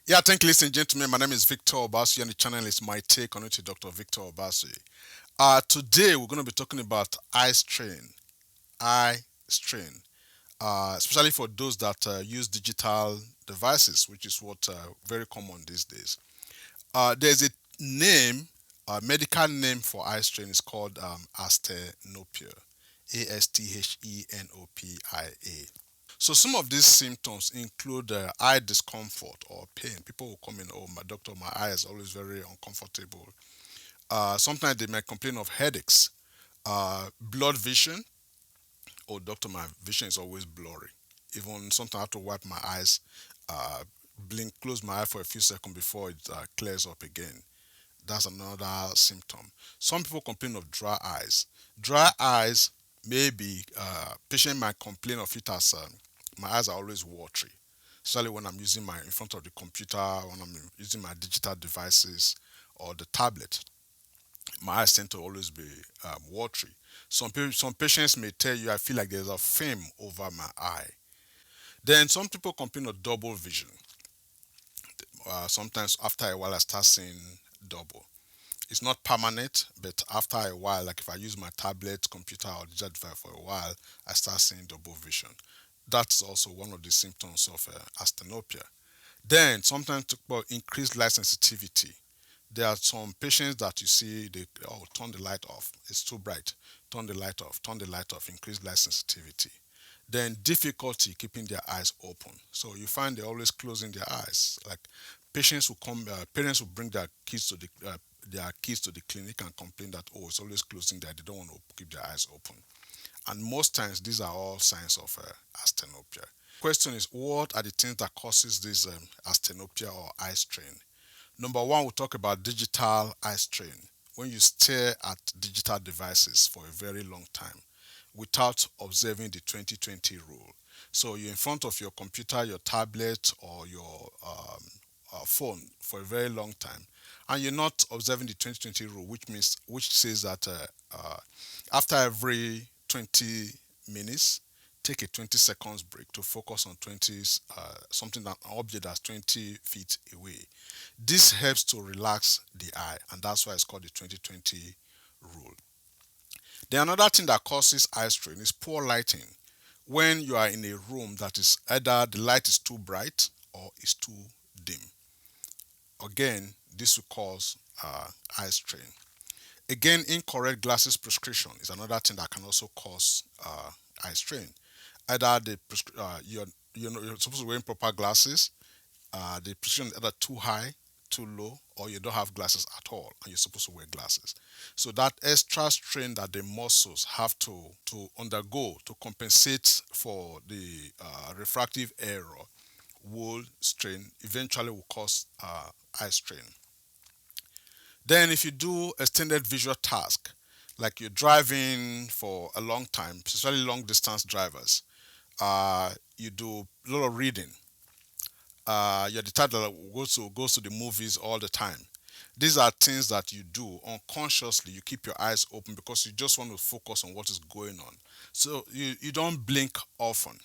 Yeah, thank you, ladies and gentlemen. My name is Victor Obasi, and the channel is My Take on it, Dr. Victor Obasi. Today, we're going to be talking about eye strain. Eye strain, especially for those that use digital devices, which is what very common these days. There's a name, a medical name for eye strain is called Asthenopia. Asthenopia. So some of these symptoms include eye discomfort or pain. People will come in, oh, my doctor, my eye is always very uncomfortable. Sometimes they may complain of headaches, blood vision. Oh, doctor, my vision is always blurry. Even sometimes I have to wipe my eyes, uh, blink, close my eye for a few seconds before it clears up again. That's another symptom. Some people complain of dry eyes. Dry eyes, maybe patient might complain of it as my eyes are always watery, especially when I'm using my in front of the computer, when I'm using my digital devices or the tablet. My eyes tend to always be watery. Some patients may tell you, I feel like there's a film over my eye. Then some people complain of double vision. Sometimes after a while, I start seeing double. It's not permanent, but after a while, like if I use my tablet, computer, or digital device for a while, I start seeing double vision. That's also one of the symptoms of asthenopia. Then sometimes talk about increased light sensitivity. There are some patients that you see they turn the light off. It's too bright. Turn the light off. Turn the light off. Increased light sensitivity. Then difficulty keeping their eyes open. So you find they're always closing their eyes. Like patients who come, parents who bring their kids to the clinic and complain that oh it's always closing their they don't want to keep their eyes open. And most times these are all signs of asthenopia. Question is, what are the things that causes this asthenopia or eye strain? Number one, we'll talk about digital eye strain. When you stare at digital devices for a very long time without observing the 2020 rule. So you're in front of your computer, your tablet, or your phone for a very long time, and you're not observing the 2020 rule, which says that after every 20 minutes, take a 20 seconds break to focus on 20 something that an object that's 20 feet away. This helps to relax the eye, and that's why it's called the 2020 rule. Then another thing that causes eye strain is poor lighting. When you are in a room that is either the light is too bright or is too dim. Again, this will cause eye strain. Again, incorrect glasses prescription is another thing that can also cause eye strain. Either you're supposed to wear proper glasses, the prescription is either too high, too low, or you don't have glasses at all, and you're supposed to wear glasses. So that extra strain that the muscles have to undergo to compensate for the refractive error will strain eventually will cause eye strain. Then, if you do extended visual task, like you're driving for a long time, especially long distance drivers, you do a lot of reading. You're the type that goes to the movies all the time. These are things that you do unconsciously. You keep your eyes open because you just want to focus on what is going on. So you don't blink often.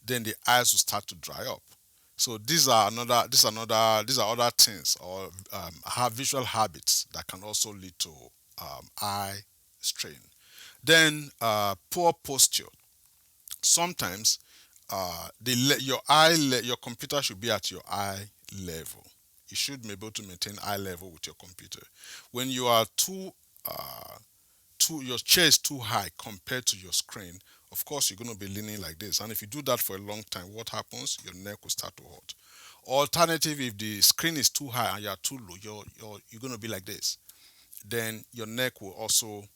Then the eyes will start to dry up. So these are other things or have visual habits that can also lead to eye strain. Then poor posture. Sometimes your computer should be at your eye level. You should be able to maintain eye level with your computer. When you are your chair is too high compared to your screen, of course you're going to be leaning like this. And if you do that for a long time, what happens? Your neck will start to hurt. Alternative, if the screen is too high and you're too low, you're going to be like this. Then your neck will also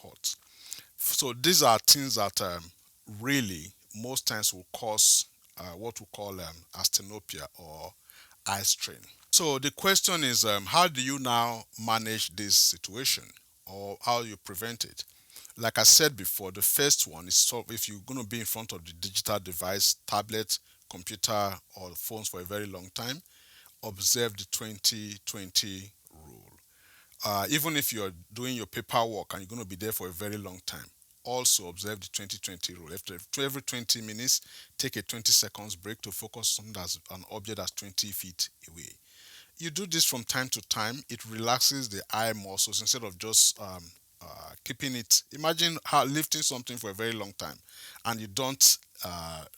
hurt. So these are things that really most times will cause what we call asthenopia or eye strain. So the question is, how do you now manage this situation, or how you prevent it? Like I said before, the first one is if you're going to be in front of the digital device, tablet, computer, or phones for a very long time, observe the 2020 rule. Even if you're doing your paperwork and you're going to be there for a very long time, Also observe the 20-20 rule. After every 20 minutes, take a 20 seconds break to focus on an object that's 20 feet away. You do this from time to time. It relaxes the eye muscles instead of just keeping it. Imagine how lifting something for a very long time and you don't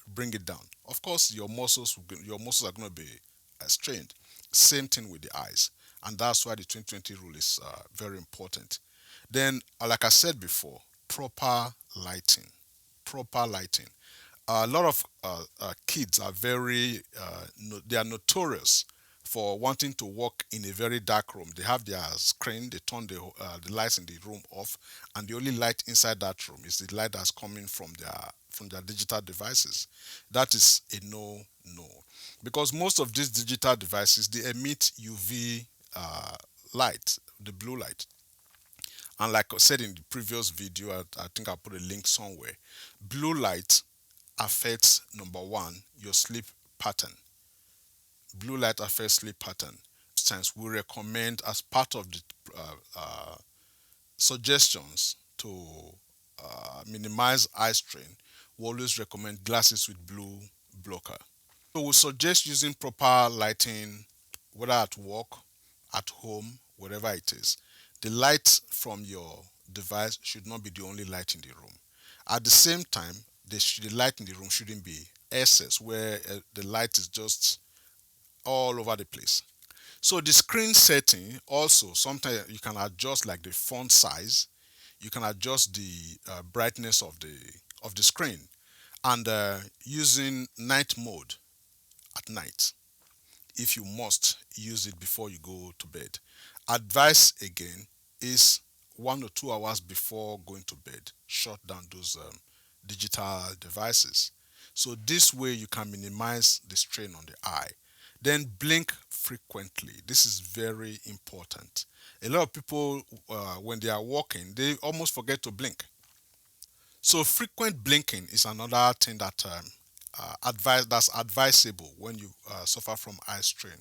bring it down. Of course, your muscles are going to be strained. Same thing with the eyes, and that's why the 20-20 rule is very important. Then, like I said before, proper lighting. Proper lighting. A lot of kids are they are notorious for wanting to work in a very dark room. They have their screen, they turn the lights in the room off, and the only light inside that room is the light that's coming from their digital devices. That is a no, because most of these digital devices they emit UV light, the blue light. And like I said in the previous video, I think I put a link somewhere. Blue light affects, number one, your sleep pattern. Blue light affects sleep pattern. Since we recommend as part of the suggestions to minimize eye strain, we always recommend glasses with blue blocker. So we suggest using proper lighting, whether at work, at home, wherever it is. The light from your device should not be the only light in the room. At the same time, the light in the room shouldn't be excess, where the light is just all over the place. So the screen setting also sometimes you can adjust like the font size. You can adjust the brightness of the screen, and using night mode at night if you must use it before you go to bed. Advice again is 1 or 2 hours before going to bed, shut down those digital devices. So this way you can minimize the strain on the eye. Then blink frequently. This is very important. A lot of people, when they are walking, they almost forget to blink. So frequent blinking is another thing that that's advisable when you suffer from eye strain.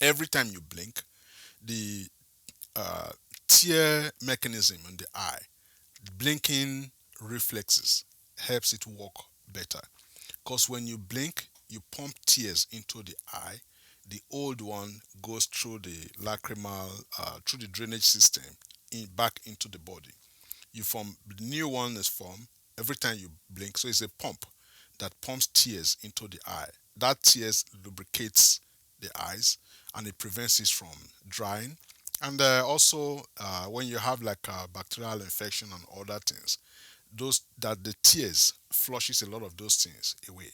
Every time you blink, the uh, tear mechanism in the eye, blinking reflexes helps it work better. Because when you blink, you pump tears into the eye. The old one goes through the lacrimal, through the drainage system, back into the body. You form the new one is formed every time you blink. So it's a pump that pumps tears into the eye. That tears lubricates the eyes and it prevents it from drying. And also, when you have like a bacterial infection and other things, those that the tears flushes a lot of those things away.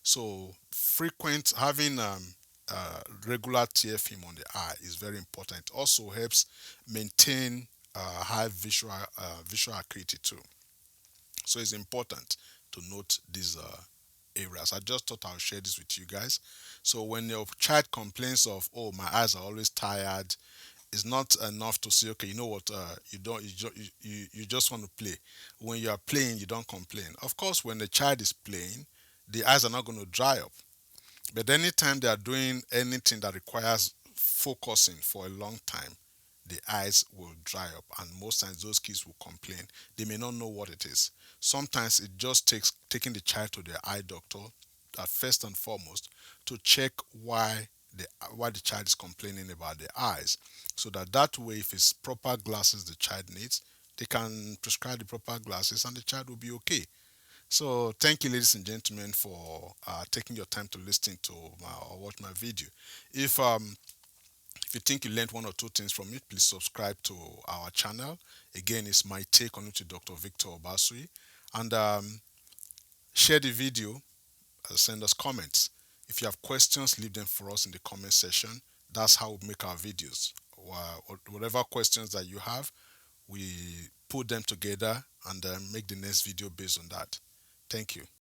So frequent having regular tear film on the eye is very important. Also helps maintain high visual acuity too. So it's important to note these areas. I just thought I'll share this with you guys. So when your child complains of, oh, my eyes are always tired, it's not enough to say, okay, you know what, you don't, you just want to play. When you are playing, you don't complain. Of course, when the child is playing, the eyes are not going to dry up. But anytime they are doing anything that requires focusing for a long time, the eyes will dry up, and most times those kids will complain. They may not know what it is. Sometimes it just takes taking the child to their eye doctor, first and foremost, to check why the child is complaining about the eyes, so that way, if it's proper glasses the child needs, they can prescribe the proper glasses, and the child will be okay. So thank you, ladies and gentlemen, for taking your time to listen to or watch my video. If you think you learned 1 or 2 things from it, please subscribe to our channel. Again, it's my take on it to Dr. Victor Obasui. And share the video, send us comments. If you have questions, leave them for us in the comment section. That's how we make our videos. Whatever questions that you have, we put them together and make the next video based on that. Thank you.